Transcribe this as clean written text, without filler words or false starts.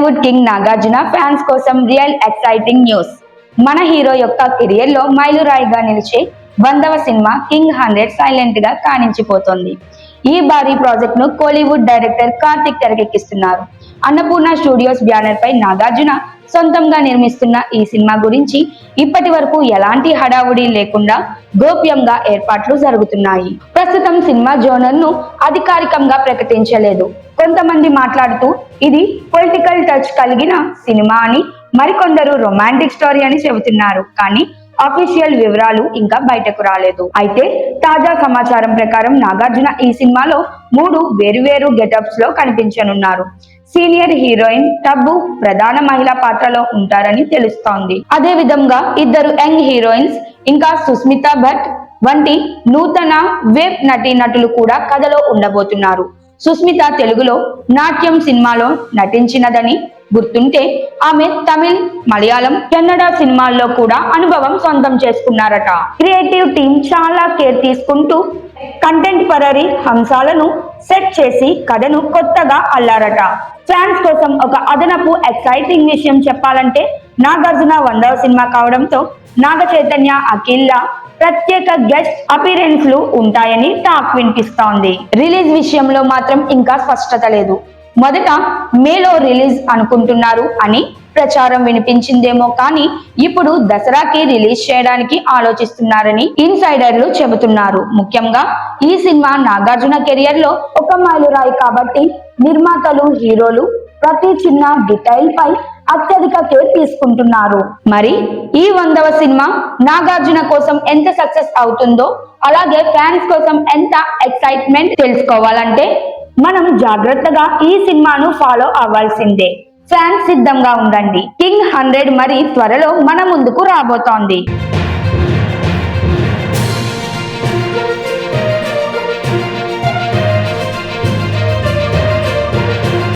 Bollywood king Nagarjuna fans కోసం real exciting news. మన hero యొక్క కెరియర్ లో మైలురాయిగా నిలిచే 100వ సినిమా కింగ్ 100 సైలెంట్ గా కానించిపోతోంది. ఈ భారీ ప్రాజెక్ట్ ను కోలీవుడ్ డైరెక్టర్ కార్తిక్ తెరకెక్కిస్తున్నారు. అన్నపూర్ణ స్టూడియోస్ బ్యానర్ పై నాగార్జున సొంతంగా నిర్మిస్తున్న ఈ సినిమా గురించి ఇప్పటి వరకు ఎలాంటి హడావుడి లేకుండా గోప్యంగా ఏర్పాట్లు జరుగుతున్నాయి. ప్రస్తుతం సినిమా జోనర్ ను అధికారికంగా ప్రకటించలేదు. కొంతమంది మాట్లాడుతూ ఇది పొలిటికల్ టచ్ కలిగిన సినిమా అని, మరికొందరు రొమాంటిక్ స్టోరీ అని చెబుతున్నారు. కానీ అఫీషియల్ వివరాలు ఇంకా బయటకు రాలేదు. అయితే తాజా సమాచారం ప్రకారం నాగార్జున ఈ సినిమాలో 3 వేరువేరు గెటప్స్ లో కనిపించనున్నారు. సీనియర్ హీరోయిన్ టబ్బు ప్రధాన మహిళా పాత్రలో ఉంటారని తెలుస్తోంది. అదే విధంగా 2 యంగ్ హీరోయిన్స్ ఇంకా సుస్మితా భట్ వంటి నూతన వేవ్ నటీనటులు కూడా కథలో ఉండబోతున్నారు. సుస్మిత తెలుగులో నాట్యం సినిమాలో నటించినదని గుర్తుంటే ఆమె తమిళ్, మలయాళం, కన్నడ సినిమాల్లో కూడా అనుభవం సొంతం చేసుకున్నారట. క్రియేటివ్ టీం చాలా కేర్ తీసుకుంటూ కంటెంట్ పరరీ అంశాలను సెట్ చేసి కథను కొత్తగా అల్లారట. ఫ్యాన్స్ కోసం ఒక అదనపు ఎక్సైటింగ్ విషయం చెప్పాలంటే నాగార్జున 100వ సినిమా కావడంతో నాగ చైతన్య, అఖిల్ లా ప్రత్యేక గెస్ట్ అపీరెన్స్లు ఉంటాయని టాక్ వినిపిస్తోంది. రిలీజ్ విషయంలో మాత్రం ఇంకా స్పష్టత లేదు. మొదట మేలో రిలీజ్ అనుకుంటున్నారు అని ప్రచారం వినిపించిందేమో కానీ ఇప్పుడు దసరాకి రిలీజ్ చేయడానికి ఆలోచిస్తున్నారని ఇన్సైడర్లు చెబుతున్నారు. ముఖ్యంగా ఈ సినిమా నాగార్జున కెరియర్ లో ఒక మైలురాయి కాబట్టి నిర్మాతలు, హీరోలు ప్రతి చిన్న డీటెయిల్ పై అత్యధిక కేర్ తీసుకుంటున్నారు. మరి ఈ 100వ సినిమా నాగార్జున కోసం ఎంత సక్సెస్ అవుతుందో, అలాగే ఫ్యాన్స్ కోసం ఎంత ఎక్సైట్మెంట్ తెలుసుకోవాలంటే మనం జాగ్రత్తగా ఈ సినిమాను ఫాలో అవ్వాల్సిందే. ఫ్యాన్స్ సిద్ధంగా ఉండండి. కింగ్ 100 మరి త్వరలో మన ముందుకు రాబోతోంది.